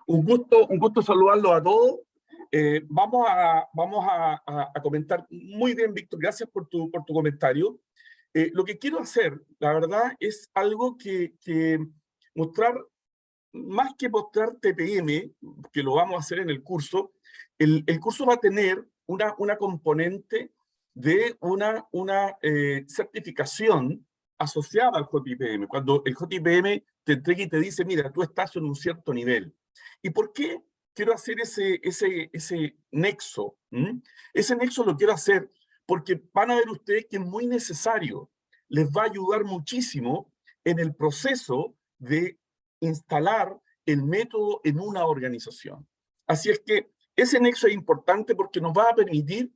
Un gusto saludarlos a todos. Vamos a comentar. Muy bien, Víctor, gracias por tu comentario. Lo que quiero hacer, la verdad, es algo que mostrar, más que mostrar TPM, que lo vamos a hacer en el curso. El curso va a tener una componente de una certificación asociada al JIPM. Cuando el JIPM te entrega y te dice, mira, tú estás en un cierto nivel. ¿Y por qué quiero hacer ese nexo? Ese nexo lo quiero hacer porque van a ver ustedes que es muy necesario. Les va a ayudar muchísimo en el proceso de instalar el método en una organización. Así es que ese nexo es importante porque nos va a permitir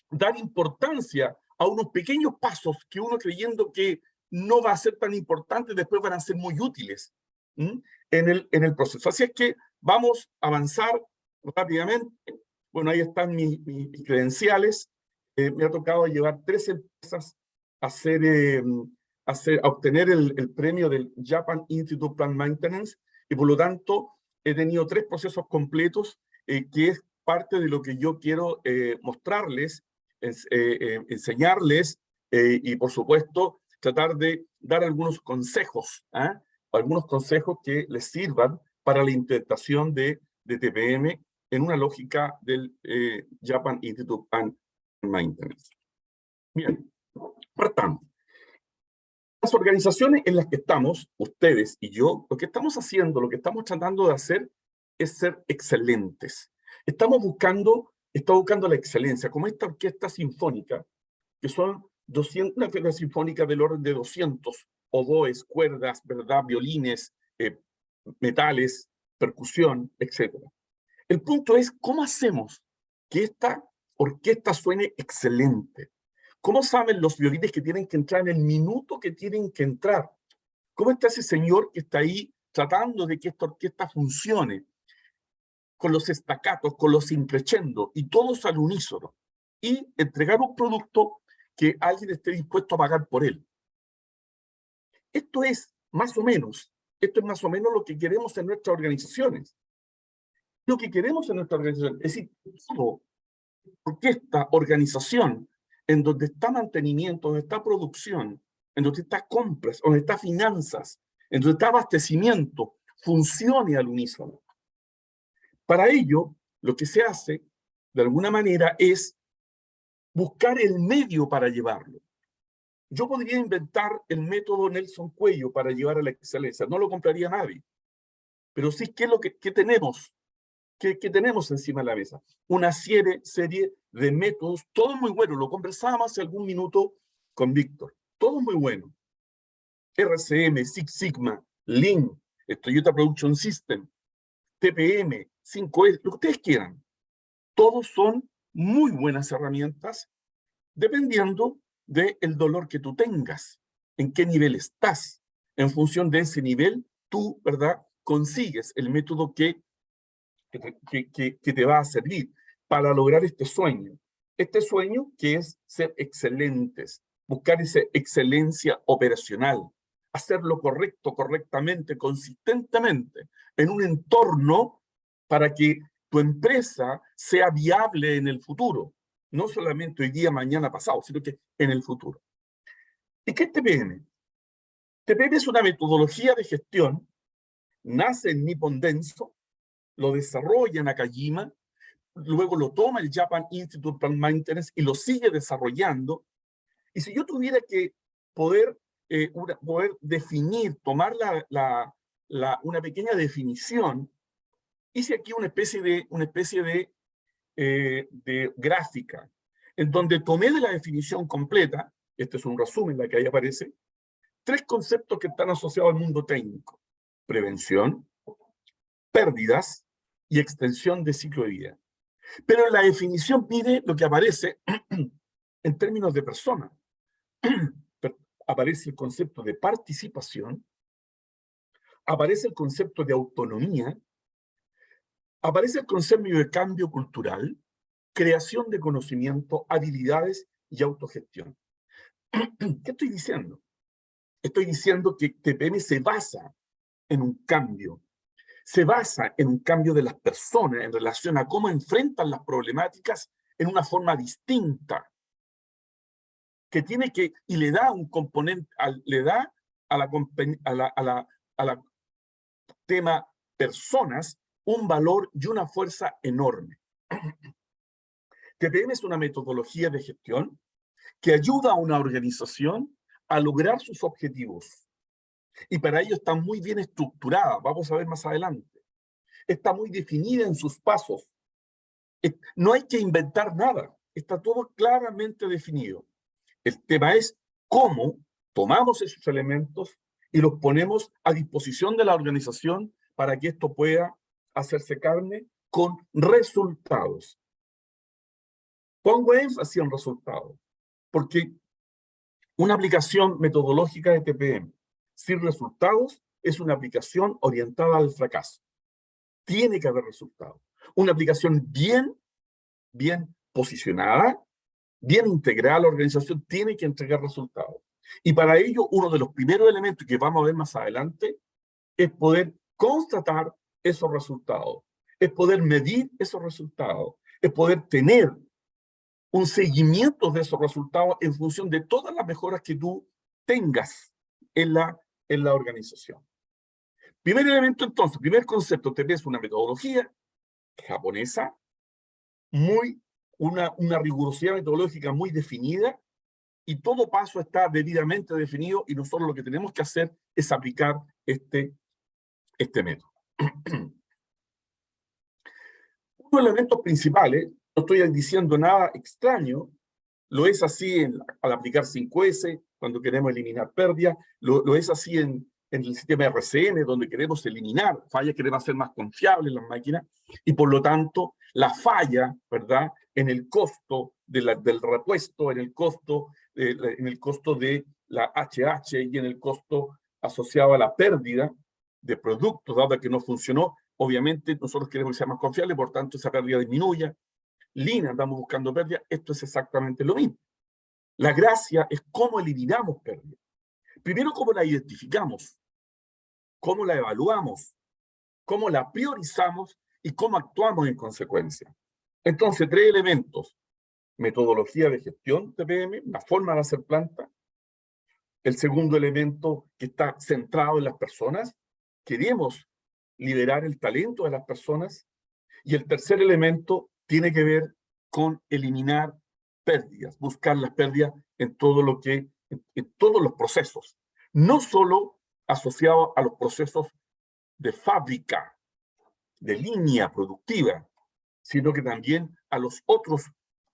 dar importancia a unos pequeños pasos que uno, creyendo que no va a ser tan importante, después van a ser muy útiles en el proceso. Así es que vamos a avanzar rápidamente. Bueno, ahí están mis credenciales. Me ha tocado llevar 3 empresas a obtener el premio del Japan Institute of Plant Maintenance, y por lo tanto he tenido 3 procesos completos, que es parte de lo que yo quiero mostrarles, enseñarles, y por supuesto tratar de dar algunos consejos, algunos consejos que les sirvan para la implementación de TPM en una lógica del Japan Institute of Plant Maintenance. Bien, partamos. Las organizaciones en las que estamos, ustedes y yo, lo que estamos haciendo, lo que estamos tratando de hacer es ser excelentes. Estamos buscando la excelencia, como esta orquesta sinfónica, que son 200, una orquesta sinfónica del orden de 200 oboes, cuerdas, ¿verdad? Violines, metales, percusión, etc. El punto es, ¿cómo hacemos que esta orquesta suene excelente? ¿Cómo saben los violines que tienen que entrar en el minuto que tienen que entrar? ¿Cómo está ese señor que está ahí tratando de que esta orquesta funcione? Con los staccatos, con los increscendo, y todos al unísono. Y entregar un producto que alguien esté dispuesto a pagar por él. Esto es más o menos lo que queremos en nuestras organizaciones. Lo que queremos en nuestra organización es decir, porque esta organización, en donde está mantenimiento, donde está producción, en donde está compras, donde está finanzas, en donde está abastecimiento, funcione al unísono. Para ello, lo que se hace, de alguna manera, es buscar el medio para llevarlo. Yo podría inventar el método Nelson Cuello para llevar a la excelencia. No lo compraría nadie. Pero sí, ¿qué es lo que tenemos? ¿Qué tenemos encima de la mesa? Una serie de métodos, todo muy bueno. Lo conversábamos hace algún minuto con Víctor. Todo muy bueno. RCM, Six Sigma, Lean, Toyota Production System, TPM, 5S, lo que ustedes quieran. Todos son muy buenas herramientas dependiendo del dolor que tú tengas, en qué nivel estás. En función de ese nivel, tú, ¿verdad?, consigues el método que te va a servir para lograr este sueño. Este sueño que es ser excelentes, buscar esa excelencia operacional, hacer lo correcto, correctamente, consistentemente, en un entorno para que tu empresa sea viable en el futuro. No solamente hoy día, mañana, pasado, sino que en el futuro. ¿Y qué es TPM? TPM es una metodología de gestión, nace en Nippon Denso, lo desarrolla Nakajima, luego lo toma el Japan Institute of Plant Maintenance y lo sigue desarrollando. Y si yo tuviera que poder definir, tomar una pequeña definición, hice aquí una especie de gráfica, en donde tomé de la definición completa, este es un resumen, la que ahí aparece, 3 conceptos que están asociados al mundo técnico: prevención, pérdidas y extensión de ciclo de vida. Pero en la definición, mire lo que aparece en términos de persona. Aparece el concepto de participación, aparece el concepto de autonomía, aparece el concepto de cambio cultural, creación de conocimiento, habilidades y autogestión. ¿Qué estoy diciendo? Estoy diciendo que TPM se basa en un cambio, se basa en un cambio de las personas en relación a cómo enfrentan las problemáticas en una forma distinta, que tiene que, y le da un componente, le da a la tema personas un valor y una fuerza enorme. TPM es una metodología de gestión que ayuda a una organización a lograr sus objetivos. Y para ello está muy bien estructurada, vamos a ver más adelante. Está muy definida en sus pasos. No hay que inventar nada, está todo claramente definido. El tema es cómo tomamos esos elementos y los ponemos a disposición de la organización para que esto pueda hacerse carne con resultados. Pongo énfasis en resultados, porque una aplicación metodológica de TPM sin resultados es una aplicación orientada al fracaso. Tiene que haber resultados. Una aplicación bien posicionada, bien integrada a la organización, tiene que entregar resultados. Y para ello, uno de los primeros elementos que vamos a ver más adelante es poder constatar esos resultados, es poder medir esos resultados, es poder tener un seguimiento de esos resultados en función de todas las mejoras que tú tengas en la organización. Primer elemento entonces, primer concepto, te ves una metodología japonesa, una rigurosidad metodológica muy definida, y todo paso está debidamente definido, y nosotros lo que tenemos que hacer es aplicar este método. Uno de los elementos principales, no estoy diciendo nada extraño, lo es así al aplicar 5S, cuando queremos eliminar pérdidas, lo es así en el sistema RCN, donde queremos eliminar fallas, queremos hacer más confiables las máquinas, y por lo tanto, la falla, ¿verdad?, en el costo del repuesto, en el costo de la HH y en el costo asociado a la pérdida de productos, dado que no funcionó, obviamente nosotros queremos que sea más confiable, por tanto esa pérdida disminuya. Lean, andamos buscando pérdidas, esto es exactamente lo mismo. La gracia es cómo eliminamos pérdidas. Primero, cómo la identificamos, cómo la evaluamos, cómo la priorizamos y cómo actuamos en consecuencia. Entonces, 3 elementos. Metodología de gestión TPM, la forma de hacer planta. El segundo elemento que está centrado en las personas. Queremos liberar el talento de las personas. Y el tercer elemento tiene que ver con eliminar pérdidas, buscar las pérdidas en todos los procesos, no solo asociados a los procesos de fábrica, de línea productiva, sino que también a los otros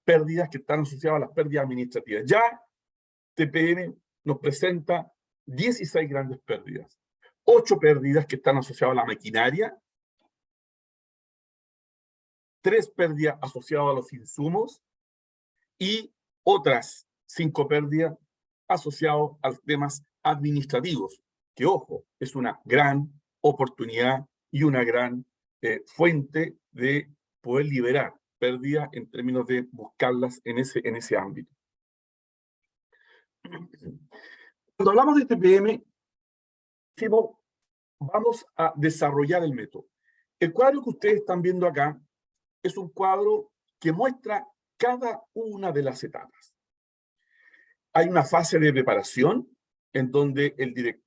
pérdidas que están asociadas a las pérdidas administrativas. Ya TPM nos presenta 16 grandes pérdidas, 8 pérdidas que están asociadas a la maquinaria, 3 pérdidas asociadas a los insumos y otras 5 pérdidas asociadas a los temas administrativos, que, ojo, es una gran oportunidad y una gran fuente de poder liberar pérdidas en términos de buscarlas en ese ámbito. Cuando hablamos de TPM, vamos a desarrollar el método. El cuadro que ustedes están viendo acá es un cuadro que muestra cada una de las etapas. Hay una fase de preparación en donde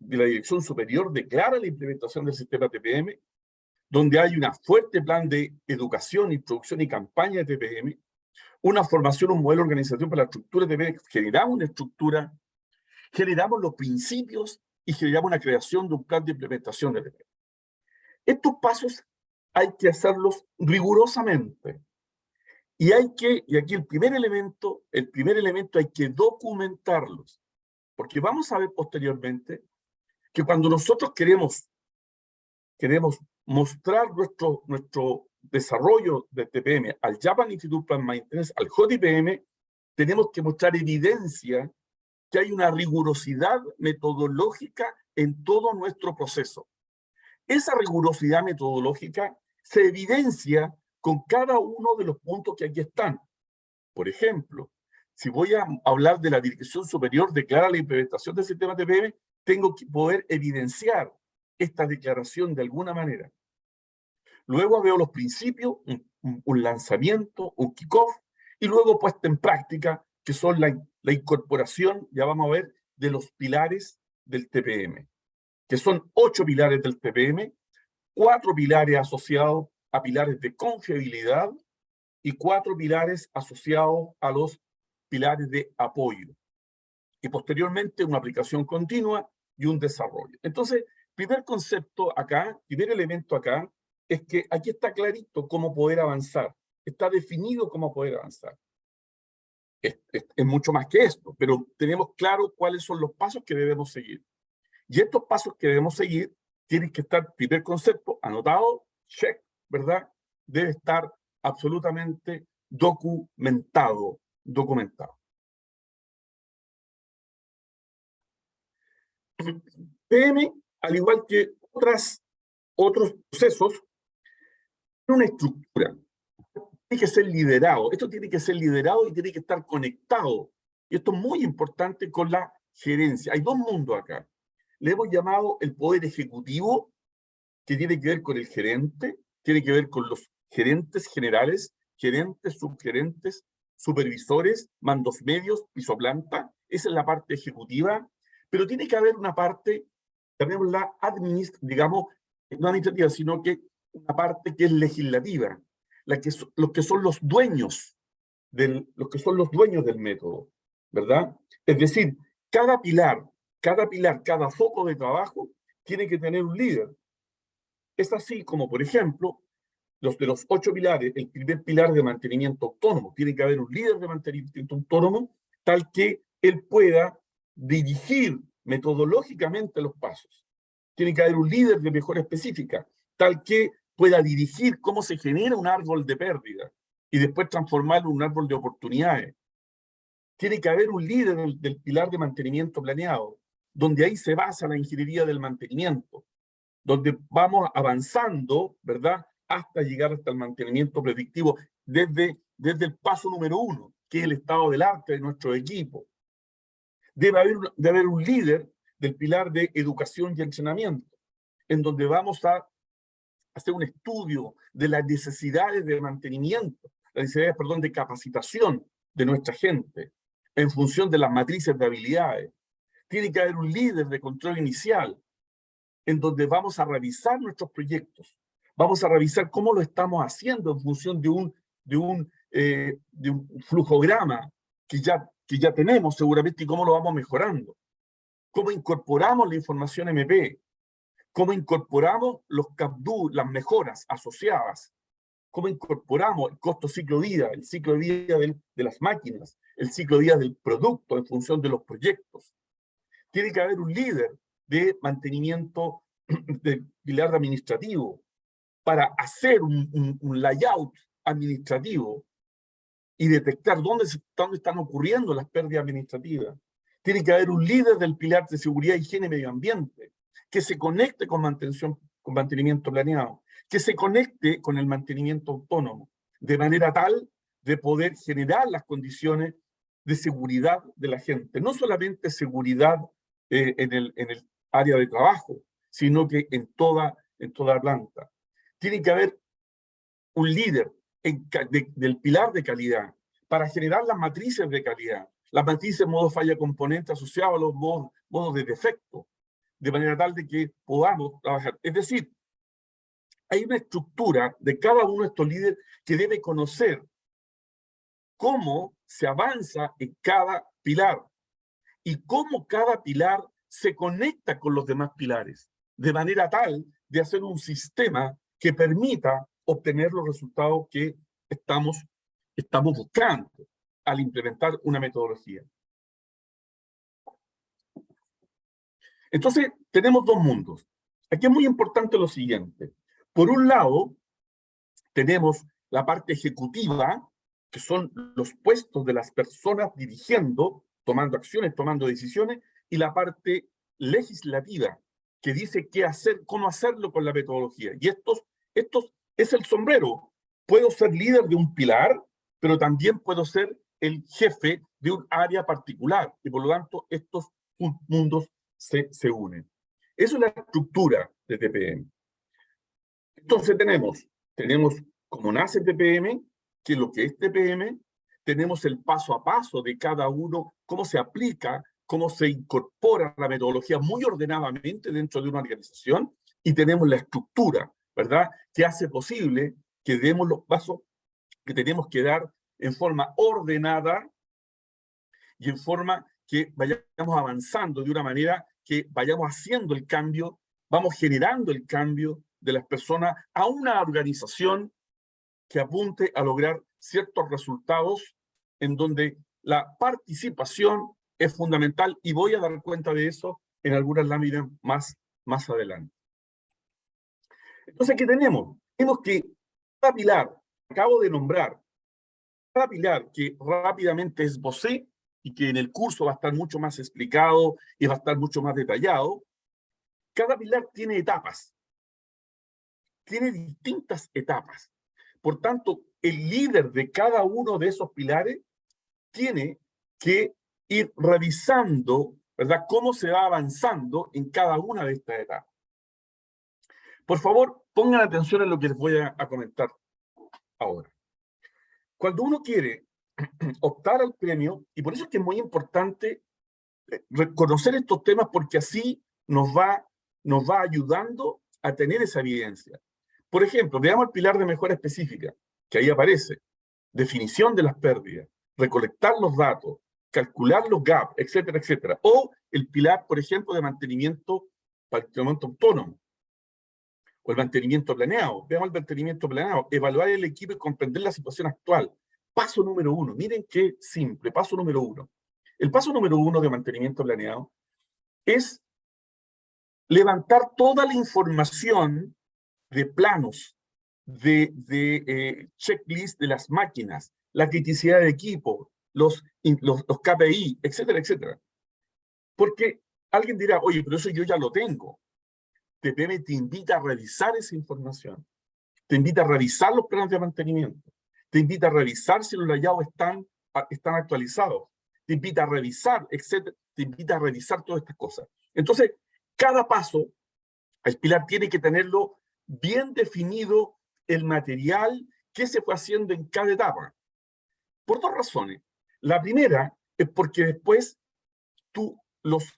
la dirección superior declara la implementación del sistema TPM, donde hay un fuerte plan de educación, introducción y campaña de TPM, una formación, un modelo de organización para la estructura de TPM, generamos una estructura, generamos los principios y generamos una creación de un plan de implementación de TPM. Estos pasos hay que hacerlos rigurosamente. Y aquí el primer elemento hay que documentarlos. Porque vamos a ver posteriormente que cuando nosotros queremos mostrar nuestro desarrollo de TPM al Japan Institute Plant Maintenance, al JIPM, tenemos que mostrar evidencia que hay una rigurosidad metodológica en todo nuestro proceso. Esa rigurosidad metodológica se evidencia con cada uno de los puntos que aquí están. Por ejemplo, si voy a hablar de la dirección superior, declara la implementación del sistema TPM, tengo que poder evidenciar esta declaración de alguna manera. Luego veo los principios, un lanzamiento, un kickoff, y luego puesta en práctica, que son la incorporación, ya vamos a ver, de los pilares del TPM, que son 8 pilares del TPM, 4 pilares asociados a pilares de confiabilidad y 4 pilares asociados a los pilares de apoyo. Y posteriormente una aplicación continua y un desarrollo. Entonces, primer concepto acá, primer elemento acá, es que aquí está clarito cómo poder avanzar. Está definido cómo poder avanzar. Es mucho más que esto, pero tenemos claro cuáles son los pasos que debemos seguir. Y estos pasos que debemos seguir tienen que estar, primer concepto, anotado, check, ¿verdad? Debe estar absolutamente documentado. PM, al igual que otros procesos, tiene una estructura. Tiene que ser liderado. Esto tiene que ser liderado y tiene que estar conectado. Y esto es muy importante con la gerencia. Hay dos mundos acá. Le hemos llamado el poder ejecutivo, que tiene que ver con el gerente, tiene que ver con los gerentes generales, gerentes, subgerentes, supervisores, mandos medios, piso planta. Esa es la parte ejecutiva. Pero tiene que haber una parte, llamémosla digamos, no administrativa, sino que una parte que es legislativa, los que son los dueños los que son los dueños del método, ¿verdad? Es decir, cada pilar, cada foco de trabajo tiene que tener un líder. Es así como, por ejemplo, de los 8 pilares, el primer pilar de mantenimiento autónomo, tiene que haber un líder de mantenimiento autónomo, tal que él pueda dirigir metodológicamente los pasos. Tiene que haber un líder de mejora específica, tal que pueda dirigir cómo se genera un árbol de pérdida y después transformarlo en un árbol de oportunidades. Tiene que haber un líder del pilar de mantenimiento planeado, donde ahí se basa la ingeniería del mantenimiento, donde vamos avanzando, ¿verdad?, hasta llegar hasta el mantenimiento predictivo desde el paso número 1, que es el estado del arte de nuestro equipo. Debe haber un líder del pilar de educación y entrenamiento, en donde vamos a hacer un estudio de las necesidades de mantenimiento, las necesidades, perdón, de capacitación de nuestra gente, en función de las matrices de habilidades. Tiene que haber un líder de control inicial, en donde vamos a revisar nuestros proyectos, vamos a revisar cómo lo estamos haciendo en función de un flujograma que ya tenemos seguramente y cómo lo vamos mejorando. Cómo incorporamos la información MP, cómo incorporamos los CAPDU, las mejoras asociadas, cómo incorporamos el costo ciclo vida, el ciclo de vida de las máquinas, el ciclo de vida del producto en función de los proyectos. Tiene que haber un líder de mantenimiento del pilar administrativo para hacer un layout administrativo y detectar dónde están ocurriendo las pérdidas administrativas. Tiene que haber un líder del pilar de seguridad, higiene y medio ambiente que se conecte con mantenimiento planeado, que se conecte con el mantenimiento autónomo, de manera tal de poder generar las condiciones de seguridad de la gente. No solamente seguridad en el área de trabajo, sino que en toda planta. Tiene que haber un líder del pilar de calidad para generar las matrices de calidad, las matrices modo falla componente asociados a los modos de defecto, de manera tal de que podamos trabajar. Es decir, hay una estructura de cada uno de estos líderes que debe conocer cómo se avanza en cada pilar y cómo cada pilar se conecta con los demás pilares, de manera tal de hacer un sistema que permita obtener los resultados que estamos buscando al implementar una metodología. Entonces, tenemos dos mundos. Aquí es muy importante lo siguiente. Por un lado, tenemos la parte ejecutiva, que son los puestos de las personas dirigiendo, tomando acciones, tomando decisiones, y la parte legislativa, que dice qué hacer, cómo hacerlo con la metodología. Y estos es el sombrero. Puedo ser líder de un pilar, pero también puedo ser el jefe de un área particular. Y por lo tanto, estos mundos se unen. Eso es la estructura de TPM. Entonces tenemos Tenemos, como nace TPM, que lo que es TPM, tenemos el paso a paso de cada uno, cómo se aplica, cómo se incorpora la metodología muy ordenadamente dentro de una organización, y tenemos la estructura, ¿verdad?, que hace posible que demos los pasos que tenemos que dar en forma ordenada y en forma que vayamos avanzando de una manera que vayamos haciendo el cambio, vamos generando el cambio de las personas a una organización que apunte a lograr ciertos resultados en donde la participación es fundamental, y voy a dar cuenta de eso en algunas láminas más adelante. Entonces, ¿qué tenemos? Tenemos que cada pilar, acabo de nombrar, cada pilar que rápidamente esbocé y que en el curso va a estar mucho más explicado y va a estar mucho más detallado, cada pilar tiene etapas, tiene distintas etapas. Por tanto, el líder de cada uno de esos pilares tiene que ir revisando, ¿verdad?, cómo se va avanzando en cada una de estas etapas. Por favor, pongan atención en lo que les voy a comentar ahora. Cuando uno quiere optar al premio, y por eso es que es muy importante reconocer estos temas, porque así nos va ayudando a tener esa evidencia. Por ejemplo, veamos el pilar de mejora específica, que ahí aparece. Definición de las pérdidas, recolectar los datos, calcular los gaps, etcétera, etcétera. O el pilar, por ejemplo, de mantenimiento autónomo, o el mantenimiento planeado. Veamos el mantenimiento planeado. Evaluar el equipo y comprender la situación actual. Paso número 1. Miren qué simple. Paso número 1. El paso número 1 de mantenimiento planeado es levantar toda la información de planos, de checklist de las máquinas, la criticidad del equipo, los KPI, etcétera, etcétera. Porque alguien dirá, oye, pero eso yo ya lo tengo. TPM te invita a revisar esa información, te invita a revisar los planes de mantenimiento, te invita a revisar si los layouts están actualizados, te invita a revisar, etcétera, te invita a revisar todas estas cosas. Entonces, cada paso, el pilar tiene que tenerlo bien definido, el material que se fue haciendo en cada etapa. Por dos razones. La primera es porque después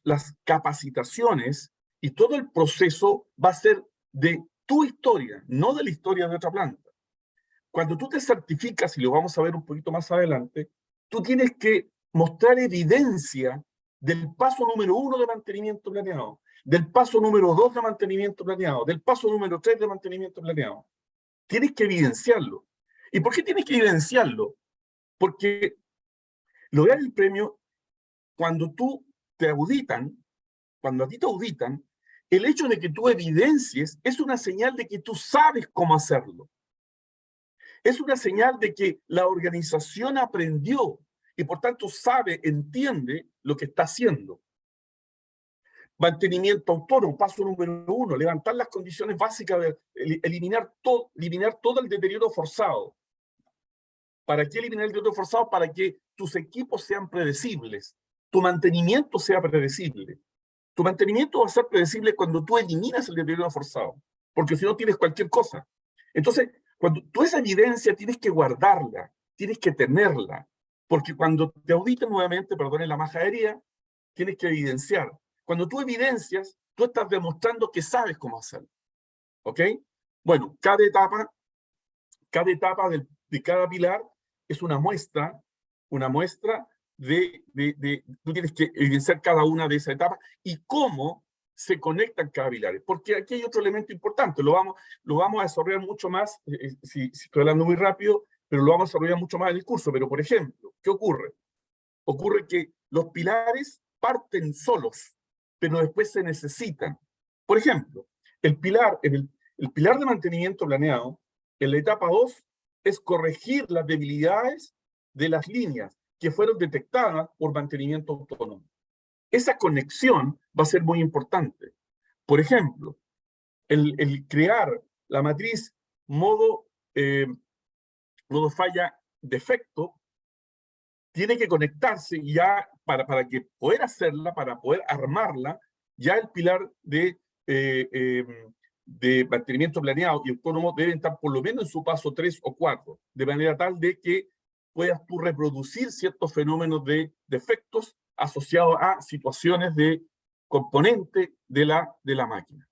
las capacitaciones y todo el proceso va a ser de tu historia, no de la historia de otra planta. Cuando tú te certificas, y lo vamos a ver un poquito más adelante, tú tienes que mostrar evidencia del paso número 1 de mantenimiento planeado, del paso número 2 de mantenimiento planeado, del paso número 3 de mantenimiento planeado. Tienes que evidenciarlo. ¿Y por qué tienes que evidenciarlo? Porque lograr el premio, cuando tú te auditan, cuando a ti te auditan, el hecho de que tú evidencies es una señal de que tú sabes cómo hacerlo. Es una señal de que la organización aprendió y por tanto sabe, entiende lo que está haciendo. Mantenimiento autónomo, paso número 1, levantar las condiciones básicas, eliminar todo el deterioro forzado. ¿Para qué eliminar el deterioro forzado? Para que tus equipos sean predecibles, tu mantenimiento sea predecible. Tu mantenimiento va a ser predecible cuando tú eliminas el deterioro forzado, porque si no tienes cualquier cosa. Entonces, cuando tú esa evidencia tienes que guardarla, tienes que tenerla, porque cuando te auditen nuevamente, perdonen la majadería, tienes que evidenciar. Cuando tú evidencias, tú estás demostrando que sabes cómo hacerlo. ¿Ok? Bueno, cada etapa de cada pilar es una muestra tú tienes que evidenciar cada una de esas etapas y cómo se conectan cada pilar. Porque aquí hay otro elemento importante, lo vamos a desarrollar mucho más, si estoy hablando muy rápido, pero lo vamos a desarrollar mucho más en el curso. Pero, por ejemplo, ¿qué ocurre? Ocurre que los pilares parten solos, pero después se necesitan. Por ejemplo, el pilar de mantenimiento planeado, en la etapa 2, es corregir las debilidades de las líneas que fueron detectadas por mantenimiento autónomo. Esa conexión va a ser muy importante. Por ejemplo, el crear la matriz modo falla defecto tiene que conectarse ya para que poder hacerla, para poder armarla, ya el pilar de mantenimiento planeado y autónomo deben estar por lo menos en su paso 3 o 4, de manera tal de que puedas tú reproducir ciertos fenómenos de defectos asociados a situaciones de componente de la máquina.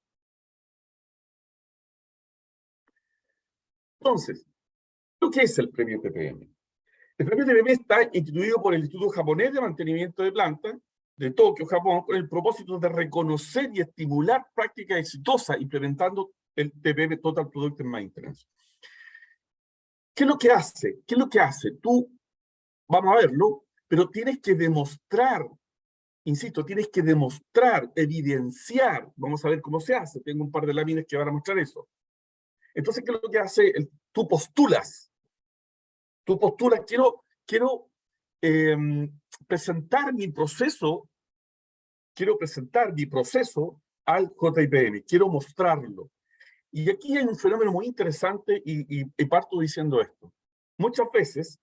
Entonces, ¿qué es el premio TPM? El premio TPM está instituido por el Instituto Japonés de Mantenimiento de Plantas de Tokio, Japón, con el propósito de reconocer y estimular prácticas exitosas implementando el TPM, Total Productive Maintenance. ¿Qué es lo que hace? ¿Qué es lo que hace? Tú, vamos a verlo, pero tienes que demostrar, insisto, tienes que demostrar, evidenciar, vamos a ver cómo se hace, tengo un par de láminas que van a mostrar eso. Entonces, ¿qué es lo que hace? Tú postulas, quiero presentar mi proceso, al JIPM, quiero mostrarlo. Y aquí hay un fenómeno muy interesante y parto diciendo esto. Muchas veces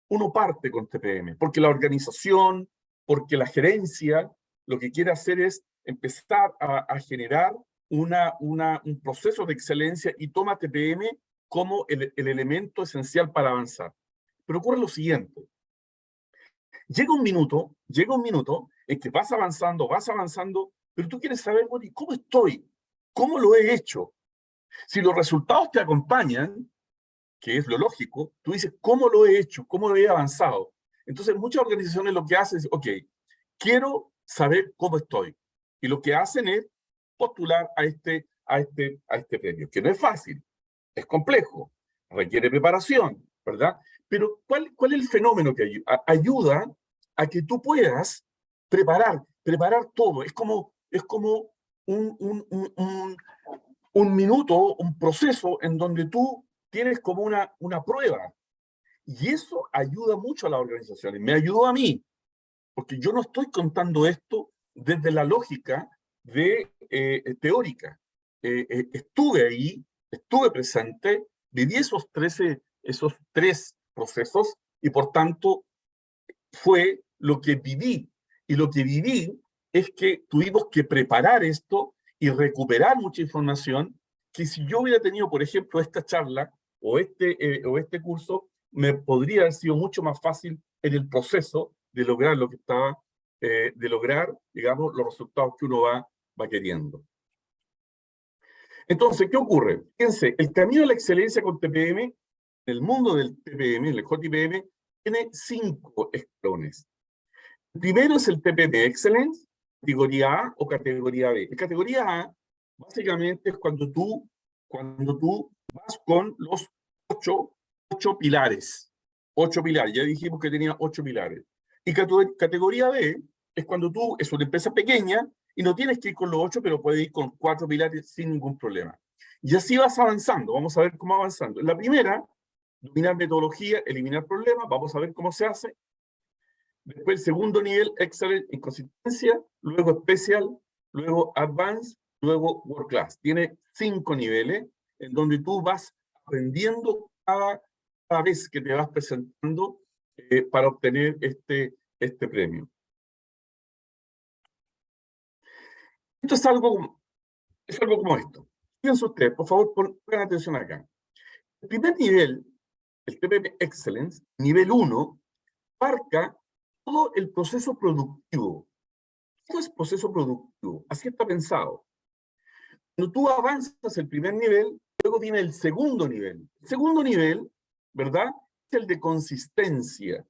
uno parte con TPM, porque la organización, porque la gerencia, lo que quiere hacer es empezar a generar un proceso de excelencia y toma TPM como el elemento esencial para avanzar. Pero ocurre lo siguiente. Llega un minuto en que vas avanzando, pero tú quieres saber, bueno, ¿y cómo estoy? ¿Cómo lo he hecho? Si los resultados te acompañan, que es lo lógico, tú dices, ¿cómo lo he hecho? ¿Cómo lo he avanzado? Entonces, muchas organizaciones lo que hacen es, ok, quiero saber cómo estoy. Y lo que hacen es postular a este premio, que no es fácil, es complejo, requiere preparación, ¿verdad? Pero ¿cuál es el fenómeno que ayuda a que tú puedas preparar todo? Es como un minuto, un proceso en donde tú tienes como una prueba. Y eso ayuda mucho a las organizaciones. Me ayudó a mí, porque yo no estoy contando esto desde la lógica teórica. Estuve ahí, estuve presente, viví esos tres procesos y por tanto fue lo que viví. Y lo que viví es que tuvimos que preparar esto y recuperar mucha información que si yo hubiera tenido, por ejemplo, esta charla o este curso, me podría haber sido mucho más fácil en el proceso de lograr lo que estaba, de lograr, digamos, los resultados que uno va queriendo. Entonces, ¿qué ocurre? Fíjense, el camino a la excelencia con TPM, en el mundo del TPM, el JPM, tiene 5 escalones. El primero es el TPM Excellence, categoría A o categoría B. La categoría A, básicamente, es cuando tú vas con los 8 pilares. 8 pilares, ya dijimos que tenía 8 pilares. Y categoría B es cuando tú es una empresa pequeña y no tienes que ir con los 8, pero puedes ir con 4 pilares sin ningún problema. Y así vas avanzando. Vamos a ver cómo avanzando. La primera, dominar metodología, eliminar problemas. Vamos a ver cómo se hace. Después el segundo nivel, Excellent en consistencia. Luego Special. Luego Advanced. Luego World Class. Tiene 5 niveles en donde tú vas aprendiendo cada vez que te vas presentando para obtener este premio. Esto es algo como esto. Fíjense ustedes, por favor, pongan atención acá. El primer nivel, el TPM Excellence, nivel 1, abarca todo el proceso productivo. Todo es proceso productivo. Así está pensado. Cuando tú avanzas el primer nivel, luego viene el segundo nivel. El segundo nivel, ¿verdad? Es el de consistencia.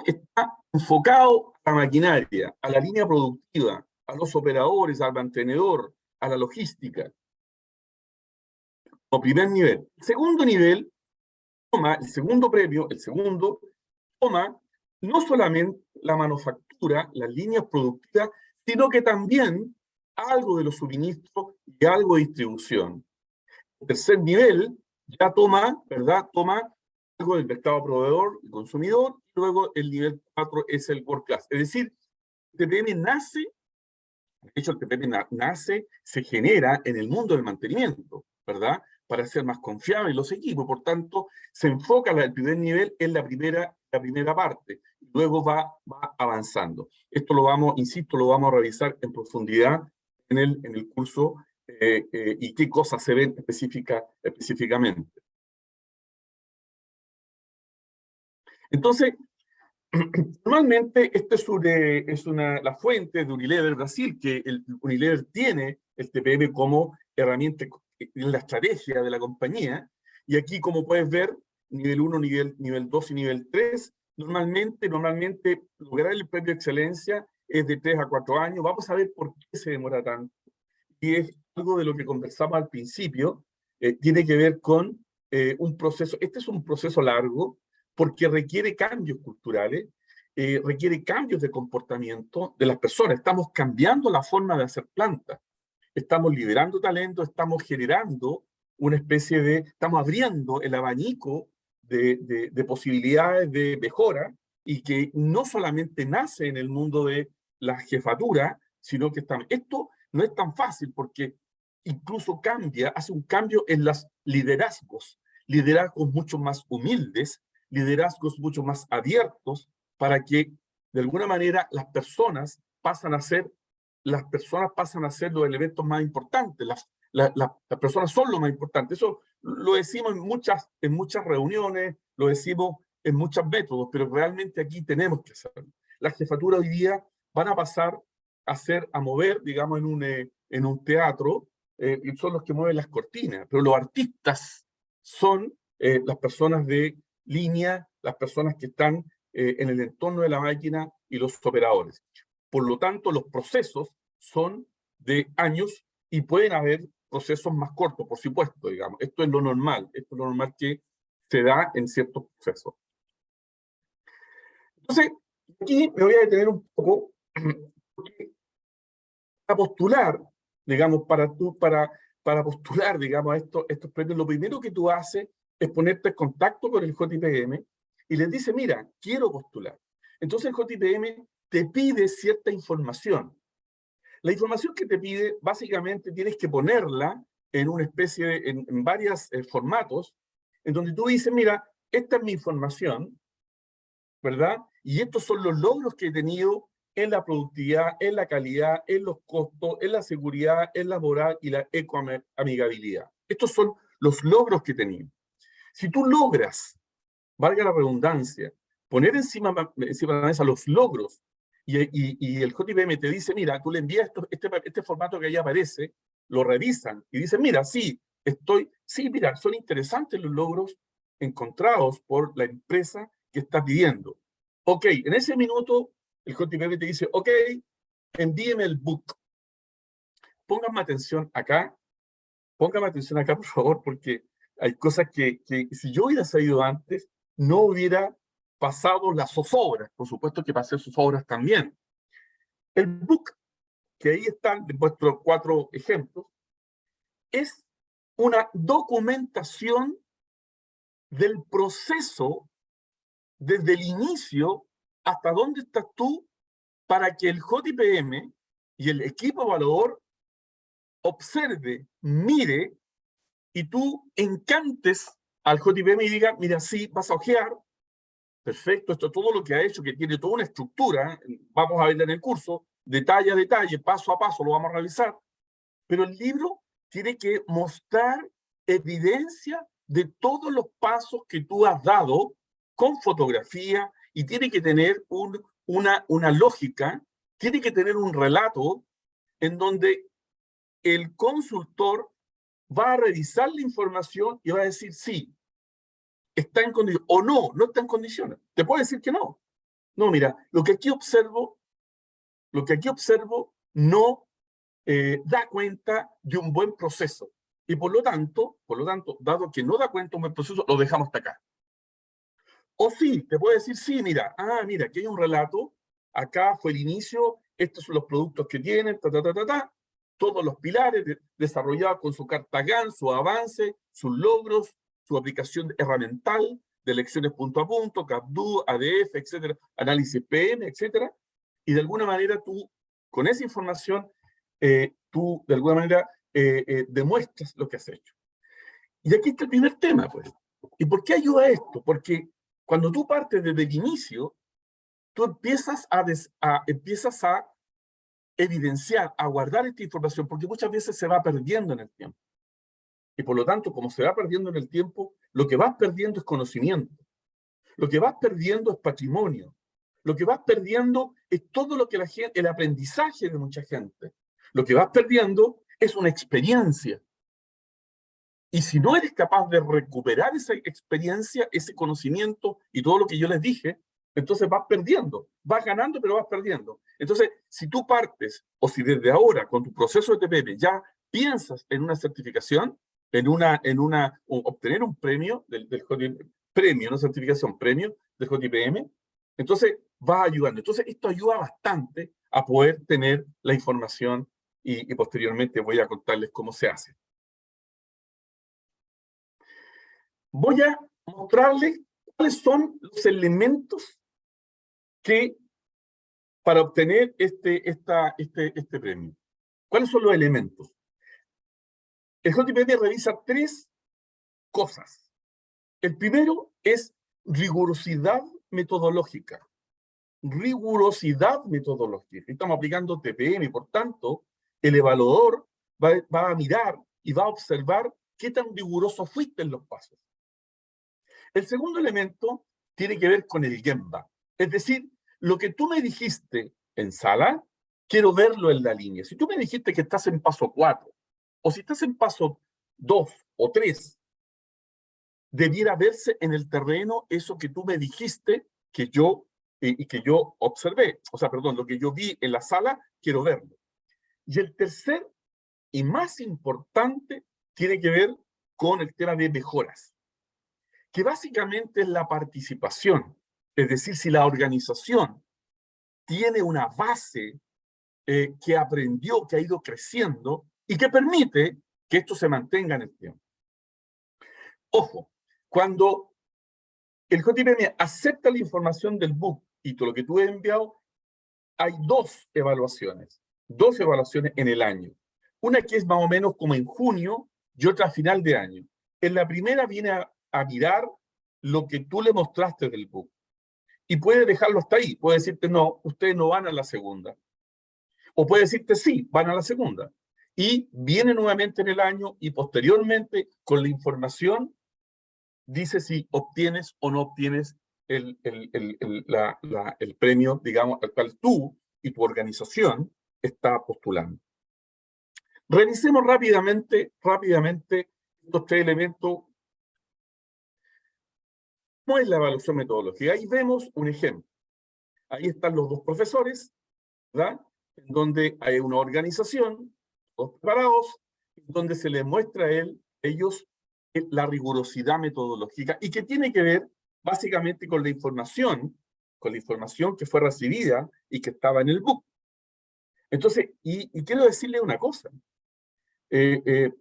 Está enfocado a la maquinaria, a la línea productiva, a los operadores, al mantenedor, a la logística. Como primer nivel. El segundo nivel toma, el segundo premio, toma no solamente la manufactura, las líneas productivas, sino que también algo de los suministros y algo de distribución. El tercer nivel ya toma, ¿verdad? Toma algo del mercado proveedor y consumidor, y luego el nivel 4 es el World Class. Es decir, el TPM nace, de hecho el TPM nace, se genera en el mundo del mantenimiento, ¿verdad? Para ser más confiables los equipos, por tanto, se enfoca el primer nivel en la primera parte, luego va avanzando. Esto lo vamos, insisto, lo vamos a revisar en profundidad en el curso y qué cosas se ven específicamente. Entonces, normalmente esta la fuente de Unilever Brasil, que Unilever tiene el TPM como herramienta en la estrategia de la compañía, y aquí como puedes ver, nivel 1, nivel 2 y nivel 3, normalmente lograr el premio de excelencia es de 3 a 4 años. Vamos a ver por qué se demora tanto. Y es algo de lo que conversamos al principio, tiene que ver con un proceso. Este es un proceso largo porque requiere cambios culturales, requiere cambios de comportamiento de las personas. Estamos cambiando la forma de hacer plantas, estamos liberando talento, estamos generando una especie de, estamos abriendo el abanico de posibilidades de mejora y que no solamente nace en el mundo de la jefatura, sino que esto no es tan fácil porque incluso hace un cambio en los liderazgos mucho más humildes, liderazgos mucho más abiertos, para que de alguna manera las personas pasan a ser los elementos más importantes, las personas son lo más importante. Eso lo decimos en muchas reuniones, lo decimos en muchos métodos, pero realmente aquí tenemos que hacerlo. Las jefaturas hoy día van a pasar a mover, digamos, en un teatro, y son los que mueven las cortinas, pero los artistas son las personas de línea, las personas que están en el entorno de la máquina y los operadores. Por lo tanto, los procesos son de años y pueden haber procesos más cortos, por supuesto, digamos. Esto es lo normal que se da en ciertos procesos. Entonces, aquí me voy a detener un poco para postular, digamos, para postular, digamos, a estos premios. Lo primero que tú haces es ponerte en contacto con el JPM y les dices, mira, quiero postular. Entonces el JPM te pide cierta información. La información que te pide, básicamente tienes que ponerla en una especie, en varios formatos, en donde tú dices, mira, esta es mi información, ¿verdad? Y estos son los logros que he tenido en la productividad, en la calidad, en los costos, en la seguridad, en la moral y la ecoamigabilidad. Estos son los logros que he tenido. Si tú logras, valga la redundancia, poner encima de la mesa los logros y el JPM te dice, mira, tú le envías este formato que ahí aparece, lo revisan y dicen, mira, sí, mira, son interesantes los logros encontrados por la empresa que está pidiendo. Ok, en ese minuto el JPM te dice, ok, envíeme el book. Pónganme atención acá, por favor, porque hay cosas que si yo hubiera sabido antes, no hubiera pasado las zozobras. Por supuesto que pasé zozobras también. El book, que ahí están vuestros 4 ejemplos, es una documentación del proceso desde el inicio hasta dónde estás tú para que el JPM y el equipo evaluador observe, mire y tú encantes al JPM y diga, mira, sí, vas a ojear, perfecto, esto es todo lo que ha hecho, que tiene toda una estructura, vamos a verla en el curso, detalle a detalle, paso a paso, lo vamos a revisar, pero el libro tiene que mostrar evidencia de todos los pasos que tú has dado con fotografía y tiene que tener una lógica, tiene que tener un relato en donde el consultor va a revisar la información y va a decir sí, está en condiciones, o no, no está en condiciones. Te puede decir que no. No, mira, lo que aquí observo no da cuenta de un buen proceso. Y por lo tanto, dado que no da cuenta de un buen proceso, lo dejamos hasta acá. O sí, te puede decir, sí, mira, mira, aquí hay un relato, acá fue el inicio, estos son los productos que tienen, todos los pilares desarrollados con su carta Gantt, su avance, sus logros, su aplicación herramental de lecciones punto a punto, CAPDU, ADF, etcétera, análisis PM, etcétera. Y de alguna manera tú, con esa información, tú de alguna manera demuestras lo que has hecho. Y aquí está el primer tema, pues. ¿Y por qué ayuda esto? Porque cuando tú partes desde el inicio, tú empiezas a evidenciar, a guardar esta información, porque muchas veces se va perdiendo en el tiempo. Y por lo tanto, como se va perdiendo en el tiempo, lo que vas perdiendo es conocimiento. Lo que vas perdiendo es patrimonio. Lo que vas perdiendo es todo lo que la gente, el aprendizaje de mucha gente. Lo que vas perdiendo es una experiencia. Y si no eres capaz de recuperar esa experiencia, ese conocimiento y todo lo que yo les dije, entonces vas perdiendo. Vas ganando, pero vas perdiendo. Entonces, si tú partes, o si desde ahora, con tu proceso de TPM, ya piensas en una certificación, obtener un premio del JPM, premio, no certificación, premio del JPM, entonces vas ayudando. Entonces, esto ayuda bastante a poder tener la información y posteriormente voy a contarles cómo se hace. Voy a mostrarles cuáles son los elementos que para obtener este premio. ¿Cuáles son los elementos? El JPM revisa 3 cosas. El primero es rigurosidad metodológica. Rigurosidad metodológica. Estamos aplicando TPM, por tanto, el evaluador va a mirar y va a observar qué tan riguroso fuiste en los pasos. El segundo elemento tiene que ver con el Gemba. Es decir, lo que tú me dijiste en sala, quiero verlo en la línea. Si tú me dijiste que estás en paso 4, o si estás en paso 2 o 3, debiera verse en el terreno eso que tú me dijiste que yo, y que yo observé. O sea, perdón, lo que yo vi en la sala, quiero verlo. Y el tercer y más importante tiene que ver con el tema de mejoras, que básicamente es la participación. Es decir, si la organización tiene una base que aprendió, que ha ido creciendo y que permite que esto se mantenga en el tiempo. Ojo, cuando el JPM acepta la información del book y todo lo que tú has enviado, hay 2 evaluaciones en el año. Una que es más o menos como en junio y otra a final de año. En la primera viene a mirar lo que tú le mostraste del book. Y puede dejarlo hasta ahí. Puede decirte, no, ustedes no van a la segunda. O puede decirte, sí, van a la segunda. Y viene nuevamente en el año y posteriormente, con la información, dice si obtienes o no obtienes el premio, digamos, al cual tú y tu organización está postulando. Revisemos rápidamente estos 3 elementos. ¿Cómo es la evaluación metodológica? Ahí vemos un ejemplo. Ahí están los 2 profesores, ¿verdad? En donde hay una organización, 2 preparados, donde se les muestra a ellos la rigurosidad metodológica y que tiene que ver básicamente con la información que fue recibida y que estaba en el book. Entonces, y quiero decirle una cosa, porque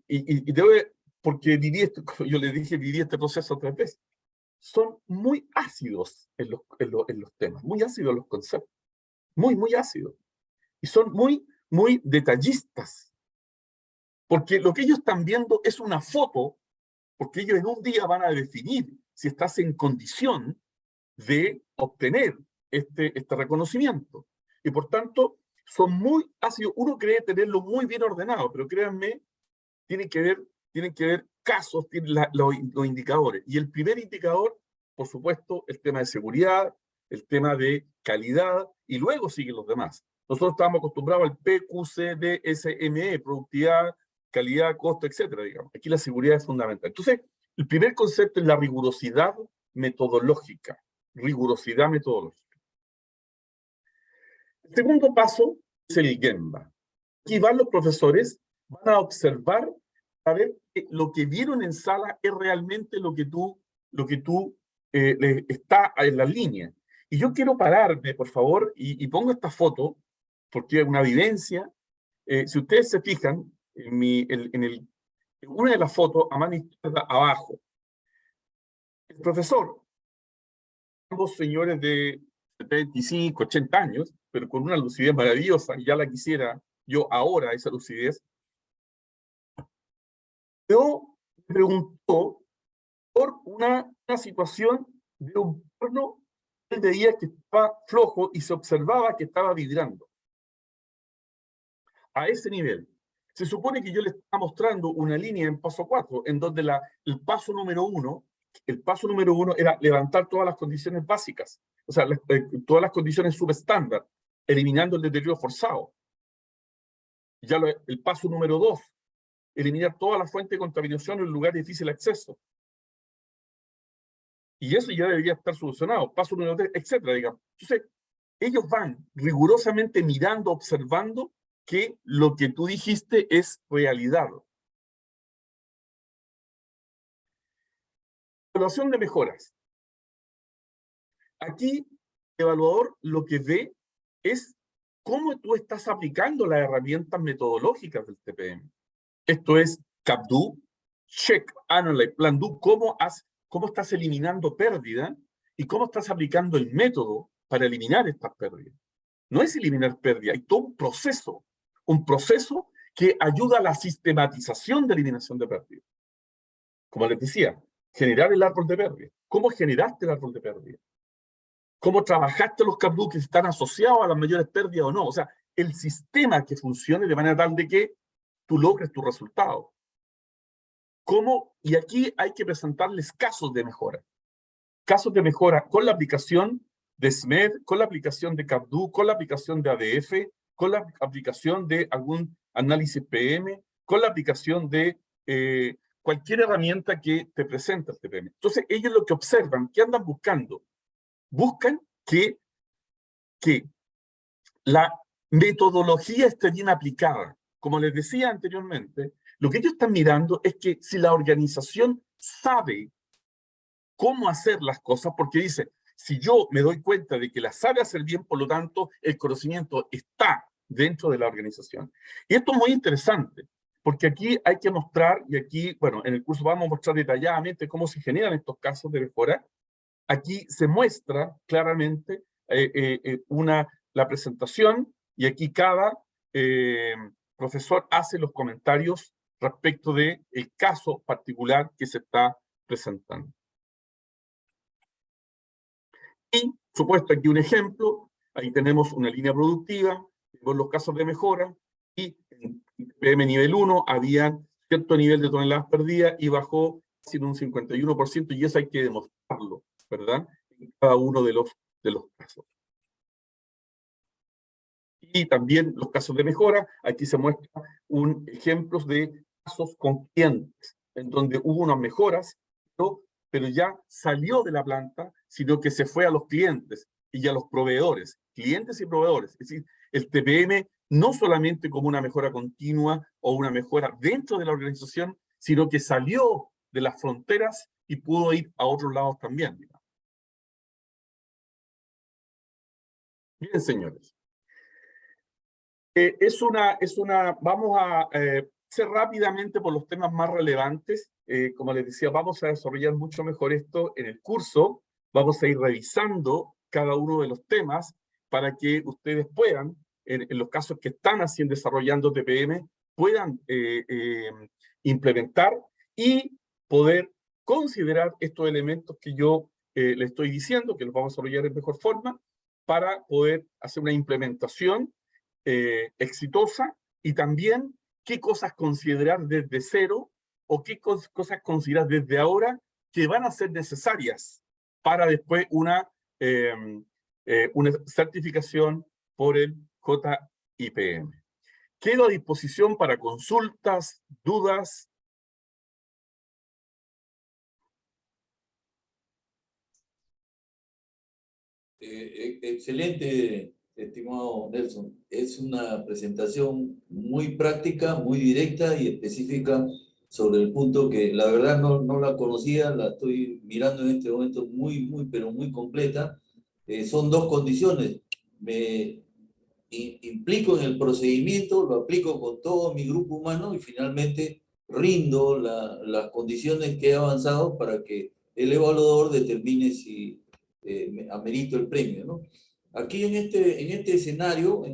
como yo les dije, viví este proceso 3 veces. Son muy ácidos en los temas, muy ácidos los conceptos, muy ácidos. Y son muy detallistas, porque lo que ellos están viendo es una foto, porque ellos en un día van a definir si estás en condición de obtener este reconocimiento. Y por tanto, son muy ácidos. Uno cree tenerlo muy bien ordenado, pero créanme, tienen que ver casos, tienen los indicadores. Y el primer indicador, por supuesto, el tema de seguridad, el tema de calidad, y luego siguen los demás. Nosotros estábamos acostumbrados al PQCDSME, productividad, calidad, costo, etcétera, digamos. Aquí la seguridad es fundamental. Entonces, el primer concepto es la rigurosidad metodológica. Rigurosidad metodológica. El segundo paso es el Gemba. Aquí van los profesores, van a observar, a ver que lo que vieron en sala es realmente lo que tú está en la línea. Y yo quiero pararme, por favor, y pongo esta foto, porque es una vivencia. Si ustedes se fijan, en una de las fotos, a mano izquierda, abajo, el profesor, ambos señores de 75, 80 años, pero con una lucidez maravillosa, y ya la quisiera yo ahora, esa lucidez, me preguntó por una situación de un perno. Él veía que estaba flojo y se observaba que estaba vibrando. a ese nivel. Se supone que yo le estaba mostrando una línea en paso 4, en donde el paso número 1, era levantar todas las condiciones básicas, o sea, todas las condiciones subestándar, eliminando el deterioro forzado. Ya el paso número 2, eliminar toda la fuente de contaminación en lugares de difícil acceso. Y eso ya debería estar solucionado. Paso número 3, etcétera, digamos. Entonces, ellos van rigurosamente mirando, observando que lo que tú dijiste es realidad. Evaluación de mejoras. Aquí, el evaluador lo que ve es cómo tú estás aplicando las herramientas metodológicas del TPM. Esto es CAPDO, Check, Analyze, Plan Do, cómo estás eliminando pérdida y cómo estás aplicando el método para eliminar estas pérdidas. No es eliminar pérdida, hay todo un proceso que ayuda a la sistematización de eliminación de pérdida. Como les decía, generar el árbol de pérdida. ¿Cómo generaste el árbol de pérdida? ¿Cómo trabajaste los CAPDO que están asociados a las mayores pérdidas o no? O sea, el sistema que funcione de manera tal de que tú logres tu resultado. ¿Cómo? Y aquí hay que presentarles casos de mejora. Casos de mejora con la aplicación de SMED, con la aplicación de CAPDO, con la aplicación de ADF, con la aplicación de algún análisis PM, con la aplicación de cualquier herramienta que te presente el TPM. Entonces, ellos lo que observan, ¿qué andan buscando? Buscan que la metodología esté bien aplicada. Como les decía anteriormente, lo que ellos están mirando es que si la organización sabe cómo hacer las cosas, porque dice, si yo me doy cuenta de que la sabe hacer bien, por lo tanto, el conocimiento está dentro de la organización. Y esto es muy interesante, porque aquí hay que mostrar, y aquí, bueno, en el curso vamos a mostrar detalladamente cómo se generan estos casos de mejora. Aquí se muestra claramente la presentación, y aquí cada profesor hace los comentarios respecto del caso particular que se está presentando. Y, supuesto, aquí un ejemplo, ahí tenemos una línea productiva, con los casos de mejora, y en PM nivel 1 había cierto nivel de toneladas perdidas y bajó en un 51%, y eso hay que demostrarlo, ¿verdad? En cada uno de los casos. Y también los casos de mejora, aquí se muestran ejemplos de casos con clientes, en donde hubo unas mejoras, ¿no? Pero ya salió de la planta, sino que se fue a los clientes y a los proveedores, clientes y proveedores. Es decir, el TPM no solamente como una mejora continua o una mejora dentro de la organización, sino que salió de las fronteras y pudo ir a otros lados también. Bien, señores. Vamos a ser rápidamente por los temas más relevantes. Como les decía, vamos a desarrollar mucho mejor esto en el curso. Vamos a ir revisando cada uno de los temas para que ustedes puedan, en los casos que están desarrollando TPM, puedan implementar y poder considerar estos elementos que yo les estoy diciendo, que los vamos a desarrollar en mejor forma, para poder hacer una implementación exitosa, y también qué cosas considerar desde cero o qué cosas considerar desde ahora que van a ser necesarias para después una certificación por el JIPM. Quedo a disposición para consultas, dudas. Excelente, estimado Nelson. Es una presentación muy práctica, muy directa y específica sobre el punto que la verdad no la conocía, la estoy mirando en este momento pero muy completa. Son dos condiciones. Me implico en el procedimiento, lo aplico con todo mi grupo humano y finalmente rindo las condiciones que he avanzado para que el evaluador determine si amerito el premio, ¿no? Aquí en este escenario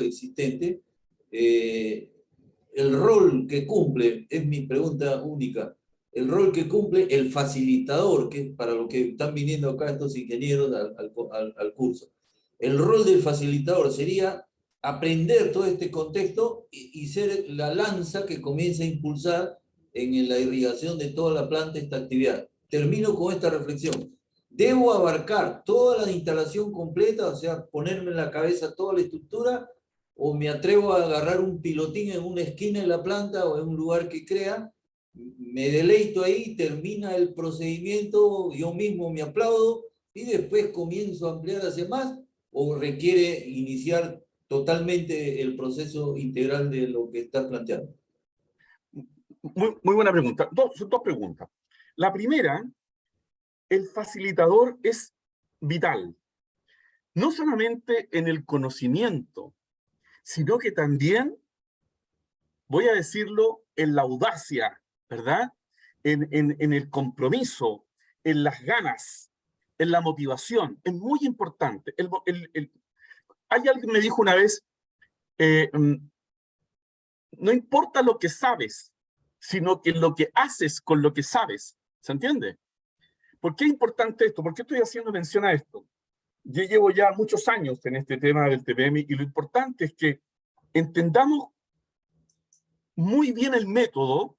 existente, el rol que cumple, es mi pregunta única, el rol que cumple el facilitador, que es para lo que están viniendo acá estos ingenieros al curso. El rol del facilitador sería aprender todo este contexto y ser la lanza que comienza a impulsar en la irrigación de toda la planta esta actividad. Termino con esta reflexión. ¿Debo abarcar toda la instalación completa, o sea, ponerme en la cabeza toda la estructura, o me atrevo a agarrar un pilotín en una esquina de la planta o en un lugar que crea, me deleito ahí, termina el procedimiento, yo mismo me aplaudo y después comienzo a ampliar hacia más, o requiere iniciar totalmente el proceso integral de lo que estás planteando? Muy buena pregunta. Son dos preguntas. La primera, el facilitador es vital, no solamente en el conocimiento, sino que también, voy a decirlo, en la audacia, ¿verdad? En el compromiso, en las ganas, en la motivación. Es muy importante. Hay alguien que me dijo una vez, no importa lo que sabes, sino que lo que haces con lo que sabes. ¿Se entiende? ¿Por qué es importante esto? ¿Por qué estoy haciendo mención a esto? Yo llevo ya muchos años en este tema del TPM y lo importante es que entendamos muy bien el método,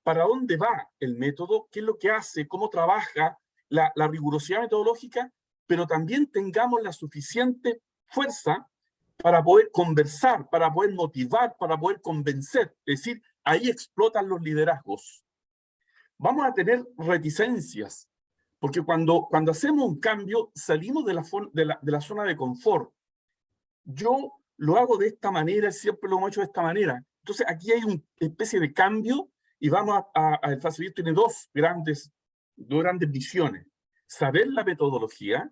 para dónde va el método, qué es lo que hace, cómo trabaja, la rigurosidad metodológica, pero también tengamos la suficiente fuerza para poder conversar, para poder motivar, para poder convencer. Es decir, ahí explotan los liderazgos. Vamos a tener reticencias, porque cuando hacemos un cambio, salimos de la zona de confort. Yo lo hago de esta manera, siempre lo hemos hecho de esta manera. Entonces, aquí hay una especie de cambio y vamos el facilitador tiene dos grandes visiones. Saber la metodología,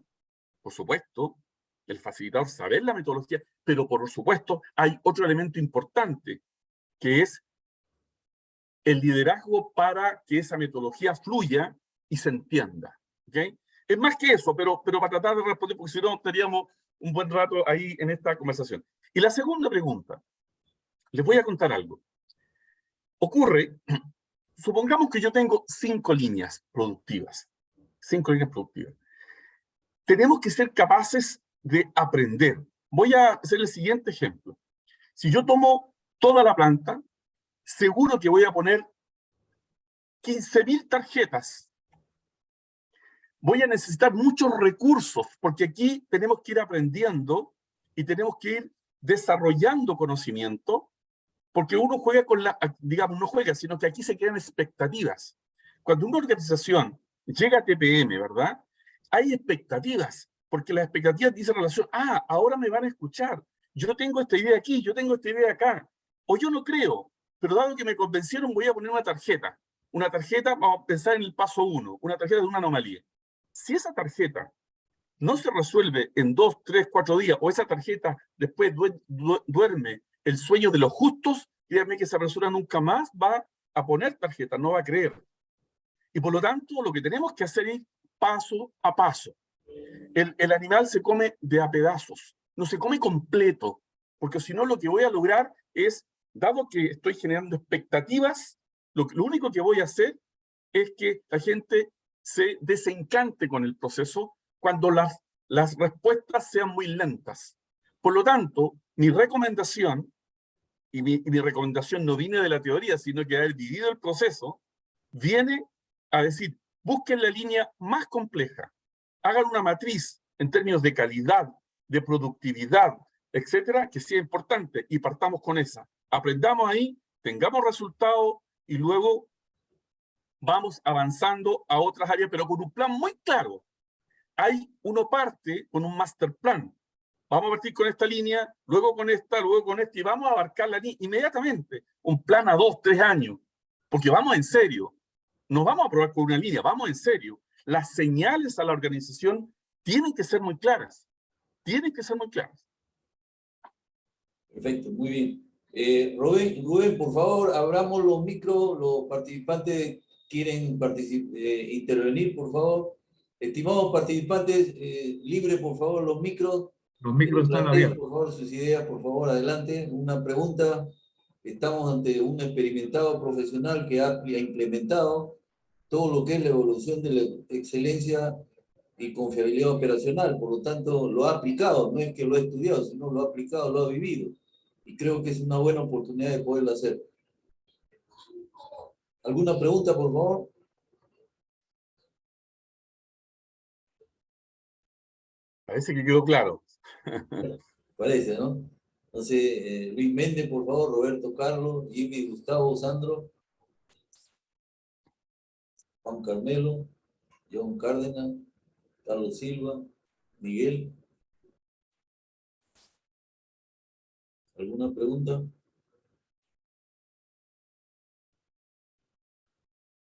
por supuesto, el facilitador saber la metodología, pero por supuesto hay otro elemento importante, que es el liderazgo para que esa metodología fluya y se entienda. ¿Okay? Es más que eso, pero para tratar de responder, porque si no, estaríamos un buen rato ahí en esta conversación. Y la segunda pregunta, les voy a contar algo. Ocurre, supongamos que yo tengo 5 líneas productivas. 5 líneas productivas. Tenemos que ser capaces de aprender. Voy a hacer el siguiente ejemplo. Si yo tomo toda la planta, seguro que voy a poner 15.000 tarjetas. Voy a necesitar muchos recursos, porque aquí tenemos que ir aprendiendo y tenemos que ir desarrollando conocimiento, porque uno juega con digamos, no juega, sino que aquí se crean expectativas. Cuando una organización llega a TPM, ¿verdad? Hay expectativas, porque las expectativas dicen relación, ahora me van a escuchar, yo tengo esta idea aquí, yo tengo esta idea acá, o yo no creo, pero dado que me convencieron voy a poner una tarjeta, vamos a pensar en el paso 1, una tarjeta de una anomalía. Si esa tarjeta no se resuelve en 2, 3, 4 días, o esa tarjeta después duerme el sueño de los justos, créanme que esa persona nunca más va a poner tarjeta, no va a creer. Y por lo tanto, lo que tenemos que hacer es paso a paso. El animal se come de a pedazos, no se come completo, porque si no lo que voy a lograr es, dado que estoy generando expectativas, lo único que voy a hacer es que la gente se desencante con el proceso cuando las respuestas sean muy lentas. Por lo tanto, mi recomendación, y mi recomendación no viene de la teoría, sino que haber vivido el proceso, viene a decir, busquen la línea más compleja, hagan una matriz en términos de calidad, de productividad, etcétera, que sea importante, y partamos con esa. Aprendamos ahí, tengamos resultados, y luego vamos avanzando a otras áreas, pero con un plan muy claro. Uno parte con un master plan. Vamos a partir con esta línea, luego con esta, y vamos a abarcar la línea inmediatamente. Un plan a 2, 3 años, porque vamos en serio. No vamos a probar con una línea, vamos en serio. Las señales a la organización tienen que ser muy claras. Tienen que ser muy claras. Perfecto, muy bien. Rubén, por favor, abramos los micros, los participantes quieren intervenir, por favor. Estimados participantes, libre, por favor, los micros. Los micros están abiertos. Por favor, sus ideas, por favor, adelante. Una pregunta. Estamos ante un experimentado profesional que ha implementado todo lo que es la evolución de la excelencia y confiabilidad operacional. Por lo tanto, lo ha aplicado, no es que lo ha estudiado, sino lo ha aplicado, lo ha vivido. Y creo que es una buena oportunidad de poderlo hacer. ¿Alguna pregunta, por favor? Parece que quedó claro. Parece, ¿no? Entonces, Luis Méndez, por favor, Roberto Carlos, Jimmy, Gustavo, Sandro, Juan Carmelo, John Cárdenas, Carlos Silva, Miguel. ¿Alguna pregunta?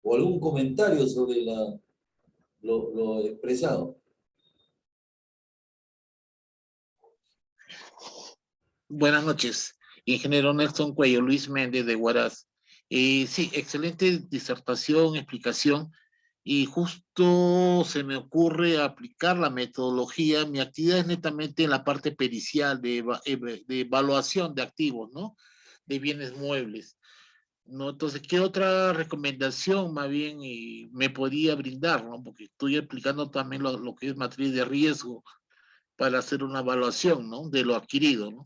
¿O algún comentario sobre lo expresado? Buenas noches, ingeniero Nelson Cuello, Luis Méndez de Huaraz. Sí, excelente disertación, explicación, y justo se me ocurre aplicar la metodología. Mi actividad es netamente en la parte pericial de evaluación de activos, ¿no? De bienes muebles, ¿no? Entonces, ¿qué otra recomendación más bien me podría brindar, ¿no? Porque estoy aplicando también lo que es matriz de riesgo para hacer una evaluación, ¿no? De lo adquirido, ¿no?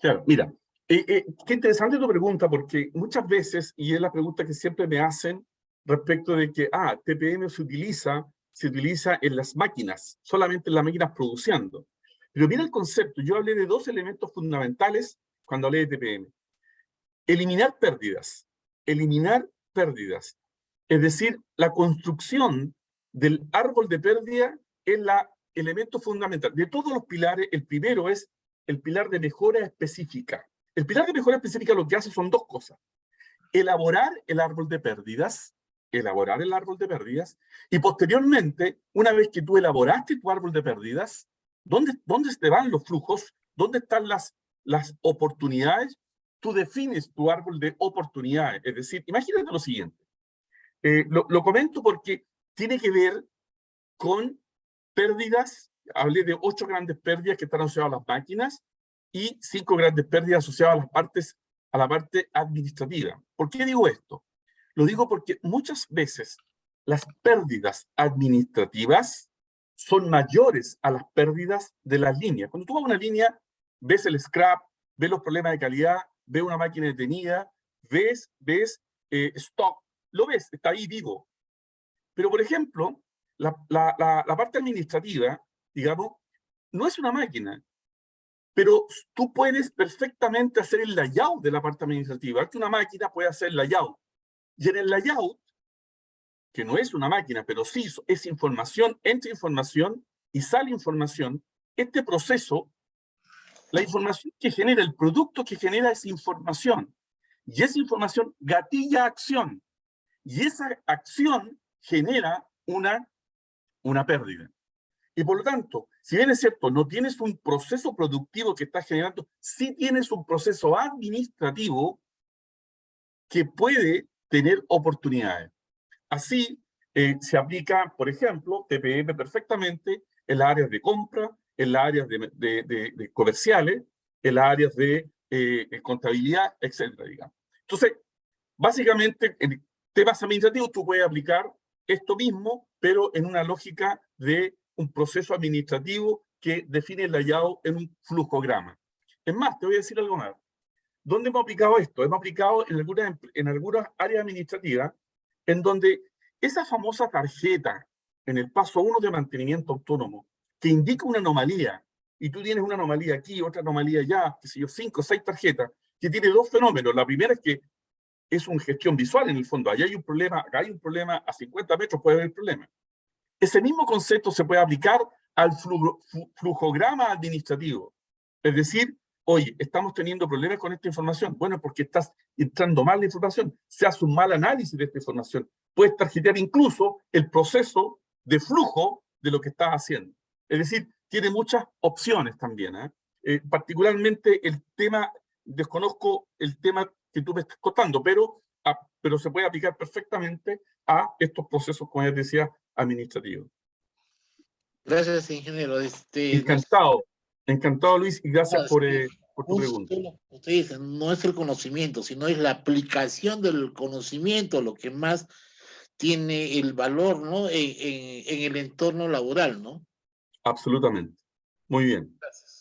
Claro, mira, qué interesante tu pregunta, porque muchas veces, y es la pregunta que siempre me hacen respecto de que, TPM se utiliza en las máquinas, solamente en las máquinas produciendo. Pero mira el concepto, yo hablé de dos elementos fundamentales cuando hablé de TPM. Eliminar pérdidas, eliminar pérdidas. Es decir, la construcción del árbol de pérdida es el elemento fundamental. De todos los pilares, el primero es el pilar de mejora específica. El pilar de mejora específica lo que hace son dos cosas. Elaborar el árbol de pérdidas, y posteriormente, una vez que tú elaboraste tu árbol de pérdidas, ¿dónde te van los flujos? ¿Dónde están las oportunidades? Tú defines tu árbol de oportunidades. Es decir, imagínate lo siguiente. Lo comento porque tiene que ver con pérdidas. Hablé de 8 grandes pérdidas que están asociadas a las máquinas y 5 grandes pérdidas asociadas a la parte administrativa. ¿Por qué digo esto? Lo digo porque muchas veces las pérdidas administrativas son mayores a las pérdidas de las líneas. Cuando tú vas a una línea, ves el scrap, ves los problemas de calidad, ves una máquina detenida, ves stock, lo ves, está ahí vivo. Pero, por ejemplo, la parte administrativa, digamos, no es una máquina, pero tú puedes perfectamente hacer el layout de la parte administrativa, que una máquina puede hacer el layout. Y en el layout, que no es una máquina, pero sí es información, entra información y sale información, este proceso, la información que genera, el producto que genera es información. Y esa información gatilla acción. Y esa acción genera una pérdida. Y por lo tanto, si bien es cierto, no tienes un proceso productivo que estás generando, sí tienes un proceso administrativo que puede tener oportunidades. Así se aplica, por ejemplo, TPM perfectamente en las áreas de compra, en las áreas de comerciales, en las áreas de contabilidad, etcétera, digamos. Entonces, básicamente, en temas administrativos tú puedes aplicar esto mismo, pero en una lógica de un proceso administrativo que define el layout en un flujograma. Es más, te voy a decir algo más. ¿Dónde hemos aplicado esto? Hemos aplicado en algunas áreas administrativas en donde esa famosa tarjeta en el paso 1 de mantenimiento autónomo que indica una anomalía, y tú tienes una anomalía aquí, otra anomalía allá, qué sé yo, 5 o 6 tarjetas, que tiene dos fenómenos. La primera es que es una gestión visual en el fondo. Allá hay un problema, acá hay un problema, a 50 metros puede haber problema. Ese mismo concepto se puede aplicar al flujograma administrativo. Es decir, oye, estamos teniendo problemas con esta información. Bueno, porque estás entrando mal la información. Se hace un mal análisis de esta información. Puedes tarjetear incluso el proceso de flujo de lo que estás haciendo. Es decir, tiene muchas opciones también. Particularmente el tema, desconozco el tema que tú me estás contando, pero se puede aplicar perfectamente a estos procesos, como ya decía, administrativos. Gracias, ingeniero. Encantado, encantado, Luis, y gracias por tu pregunta. Usted dice, no es el conocimiento, sino es la aplicación del conocimiento lo que más tiene el valor, ¿no? En el entorno laboral, ¿no? Absolutamente. Muy bien. Gracias.